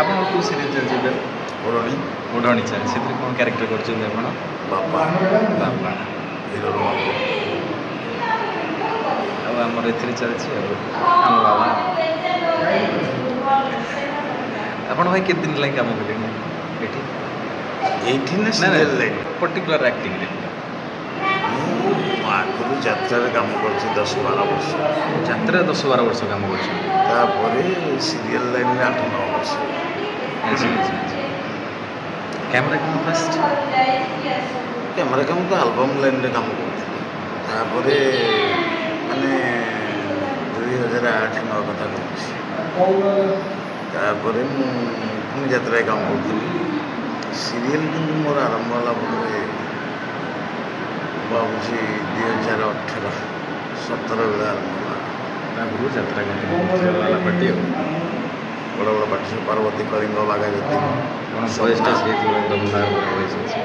ଆପଣ କେଉଁ ସିରିଏଲ୍ ଚାଲିଛି? ଓଢ଼ଣୀ ଓଢ଼ଣୀ ଚାଲିଛି। ସେଥିରେ କ'ଣ କ୍ୟାରେକ୍ଟର କରୁଛନ୍ତି ଆପଣ? ବାପା ବାପା। ହିରୋର ବାପା। ଆଉ ଆମର ଏଥିରେ ଚାଲିଛି ଆଉ ଆମ ବାବା। ଆପଣ ଭାଇ କେତେ ଦିନ ଲାଗି କାମ କଲେଣି ଏଠି? ଏଇଠି ନା ସିରିଏଲ୍ ଲାଇନ୍? ପର୍ଟିକୁଲାର ଆକ୍ଟିଂରେ? ମୁଁ ଆଗରୁ ଯାତ୍ରାରେ କାମ କରିଛି 10-12 ବର୍ଷ। ଯାତ୍ରାରେ 10-12 ବର୍ଷ କାମ କରୁଛନ୍ତି। ତାପରେ ସିରିଏଲ୍ ଲାଇନ୍ରେ 8-9 ବର୍ଷ। ଆଚ୍ଛା ଆଚ୍ଛା ଆଚ୍ଛା। କ୍ୟାମେରା କାମ ଫାଷ୍ଟ? କ୍ୟାମେରା କାମ ତ ଆଲବମ୍ ଲାଇନ୍ରେ କାମ କରୁଥିଲି। ତାପରେ ମାନେ 2008-9 କଥା କହୁଛି। ତାପରେ ମୁଁ ପୁଣି ଯାତ୍ରାରେ କାମ କରୁଥିଲି। ସିରିଏଲ୍ କିନ୍ତୁ ମୋର ଆରମ୍ଭ ହେଲା ପରେ ଭାବୁଛି 2018-17 ବେଳେ ଆରମ୍ଭ ହେଲା। ଆଗରୁ ଯାତ୍ରା ପାର୍ଟି ଆଉ ବଡ଼ ବଡ଼ ପାର୍ଟି ସବୁ ପାର୍ବତୀ, କଳିଙ୍ଗ, ବାଘାଯତୀନ। କ'ଣ ଭଏସ୍ଟା ସେଇଥିପାଇଁ ଦମଦାର ଭଏସ୍ ଅଛି।